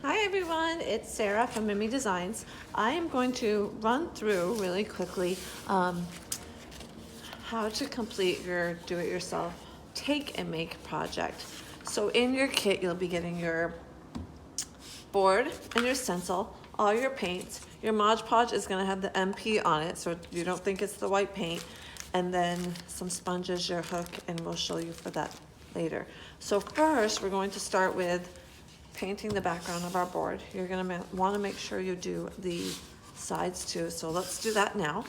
Hi everyone, it's Sarah from Mimi Designs. I am going to run through really quickly how to complete your do-it-yourself take and make project. So in your kit, you'll be getting your board and your stencil, all your paints. Your Mod Podge is gonna have the MP on it, so you don't think it's the white paint. And then some sponges, your hook, and we'll show you for that later. So first, we're going to start with painting the background of our board. You're gonna wanna make sure you do the sides too, so let's do that now.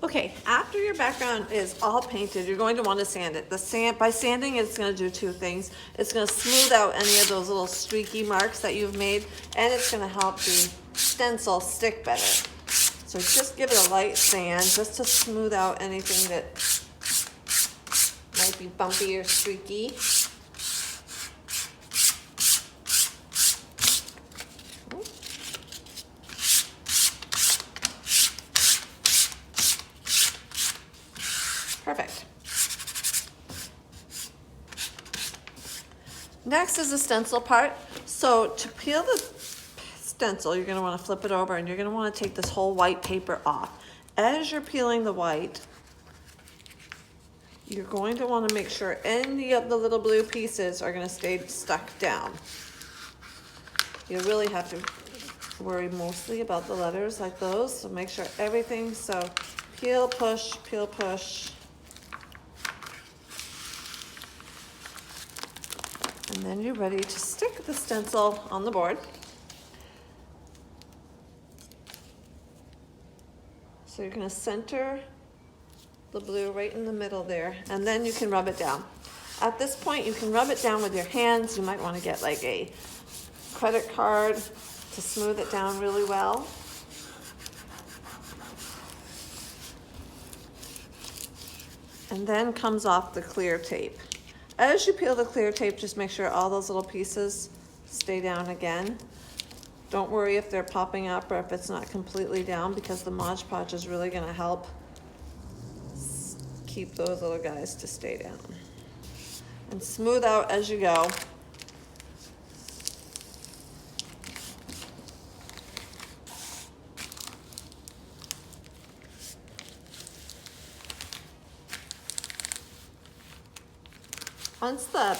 Okay, after your background is all painted, you're going to want to sand it. By sanding it, it's going to do two things. It's going to smooth out any of those little streaky marks that you've made, and it's going to help the stencil stick better. So just give it a light sand just to smooth out anything that might be bumpy or streaky. Perfect. Next is the stencil part. So to peel the stencil, you're going to want to flip it over and you're going to want to take this whole white paper off. As you're peeling the white, you're going to want to make sure any of the little blue pieces are going to stay stuck down. You really have to worry mostly about the letters like those, so make sure everything, so peel, push, peel, push. And then you're ready to stick the stencil on the board. So you're going to center the blue right in the middle there, and then you can rub it down. At this point, you can rub it down with your hands. You might want to get like a credit card to smooth it down really well. And then comes off the clear tape. As you peel the clear tape, just make sure all those little pieces stay down again. Don't worry if they're popping up or if it's not completely down, because the Mod Podge is really going to help keep those little guys to stay down. And smooth out as you go. Once the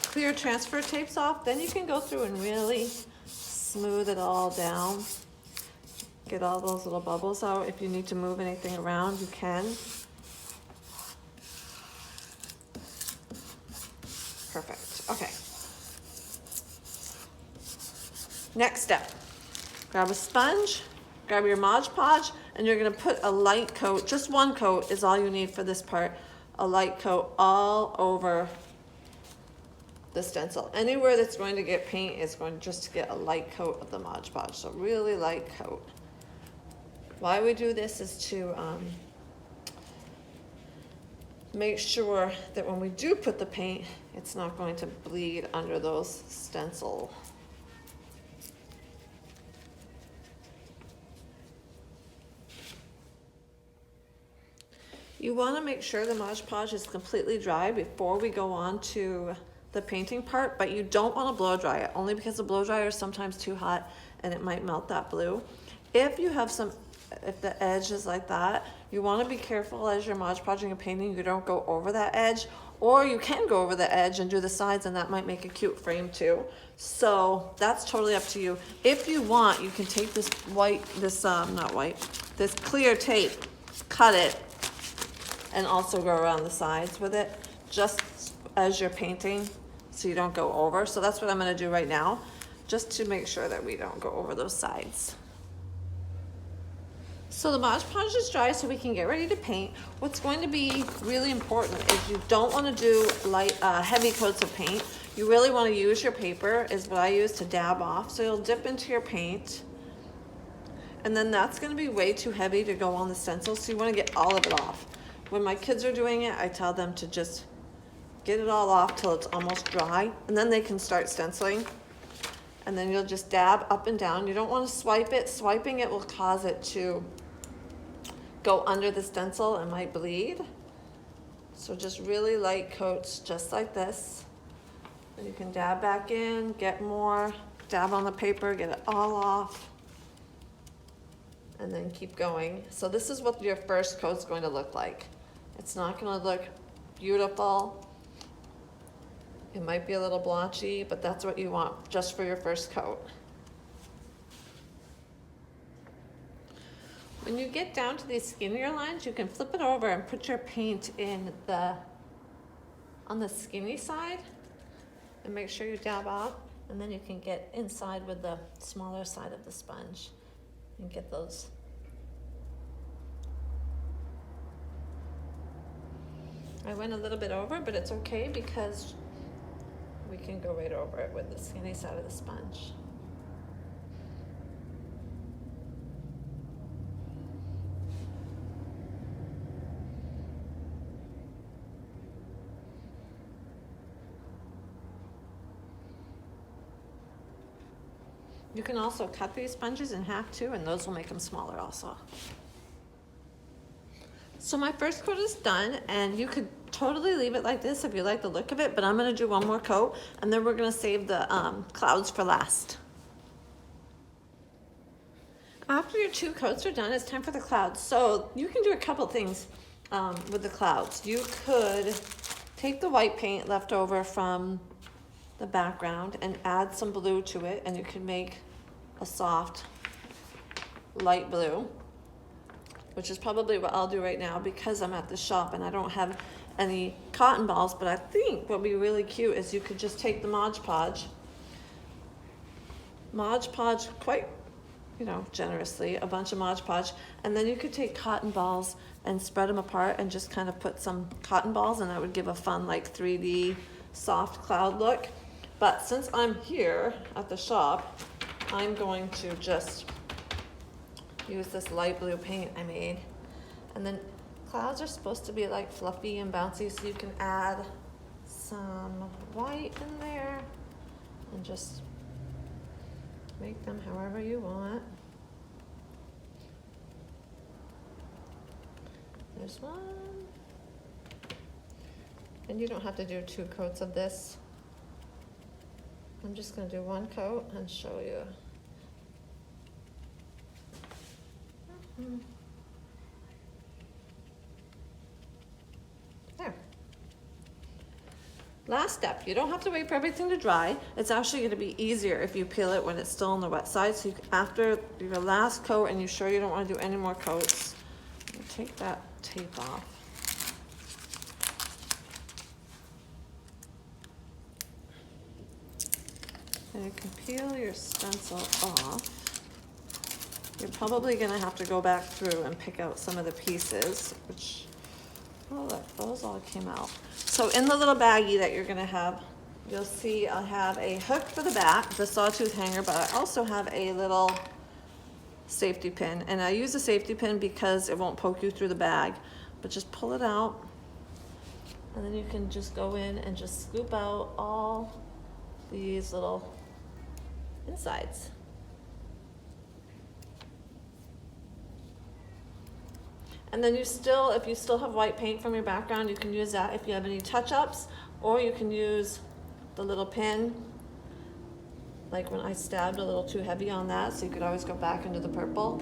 clear transfer tape's off, then you can go through and really smooth it all down. Get all those little bubbles out. If you need to move anything around, you can. Perfect. Okay. Next step. Grab a sponge, grab your Mod Podge, and you're going to put a light coat, just one coat is all you need for this part, a light coat all over the stencil. Anywhere that's going to get paint is going just to get a light coat of the Mod Podge, so really light coat. Why we do this is to make sure that when we do put the paint, it's not going to bleed under those stencil. You want to make sure the Mod Podge is completely dry before we go on to the painting part, but you don't want to blow dry it, only because the blow dryer is sometimes too hot and it might melt that blue. If the edge is like that, you want to be careful as you're Mod Podging and painting, you don't go over that edge, or you can go over the edge and do the sides, and that might make a cute frame too. So that's totally up to you. If you want, you can take this this clear tape, cut it, and also go around the sides with it, just as you're painting, so you don't go over. So that's what I'm going to do right now, just to make sure that we don't go over those sides. So the Mod Podge is dry, so we can get ready to paint. What's going to be really important is you don't want to do heavy coats of paint. You really want to use your paper, is what I use, to dab off. So you'll dip into your paint, and then that's going to be way too heavy to go on the stencil, so you want to get all of it off. When my kids are doing it, I tell them to just get it all off till it's almost dry, and then they can start stenciling. And then you'll just dab up and down. You don't want to swipe it. Swiping it will cause it to go under the stencil and might bleed. So just really light coats, just like this. And you can dab back in, get more, dab on the paper, get it all off, and then keep going. So this is what your first coat's going to look like. It's not going to look beautiful. It might be a little blotchy, but that's what you want just for your first coat. When you get down to these skinnier lines, you can flip it over and put your paint on the skinny side and make sure you dab off, and then you can get inside with the smaller side of the sponge and get those. I went a little bit over, but it's okay because we can go right over it with the skinny side of the sponge. You can also cut these sponges in half too, and those will make them smaller also. So my first coat is done, and you could totally leave it like this if you like the look of it, but I'm gonna do one more coat, and then we're gonna save the clouds for last. After your 2 coats are done, it's time for the clouds. So you can do a couple things with the clouds. You could take the white paint left over from the background and add some blue to it, and you can make a soft light blue, which is probably what I'll do right now because I'm at the shop and I don't have any cotton balls. But I think what would be really cute is you could just take the Mod Podge quite, generously, a bunch of Mod Podge, and then you could take cotton balls and spread them apart and just kind of put some cotton balls, and that would give a fun like 3D soft cloud look. But since I'm here at the shop, I'm going to just use this light blue paint I made. And then clouds are supposed to be like fluffy and bouncy, so you can add some white in there and just make them however you want. There's one. And you don't have to do 2 coats of this. I'm just going to do 1 coat and show you. There. Last step, you don't have to wait for everything to dry. It's actually going to be easier if you peel it when it's still on the wet side. So after your last coat and you're sure you don't want to do any more coats, take that tape off. And you can peel your stencil off. You're probably gonna have to go back through and pick out some of the pieces, which, oh look, those all came out. So in the little baggie that you're gonna have, you'll see I have a hook for the back, the sawtooth hanger, but I also have a little safety pin. And I use a safety pin because it won't poke you through the bag, but just pull it out. And then you can just go in and just scoop out all these little insides. And then if you still have white paint from your background, you can use that if you have any touch-ups, or you can use the little pin, like when I stabbed a little too heavy on that, so you could always go back into the purple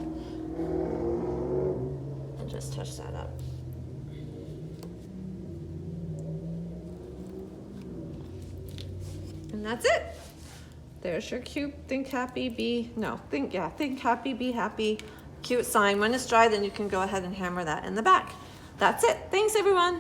and just touch that up. And that's it. There's your cute think happy, be happy, cute sign. When it's dry, then you can go ahead and hammer that in the back. That's it. Thanks, everyone.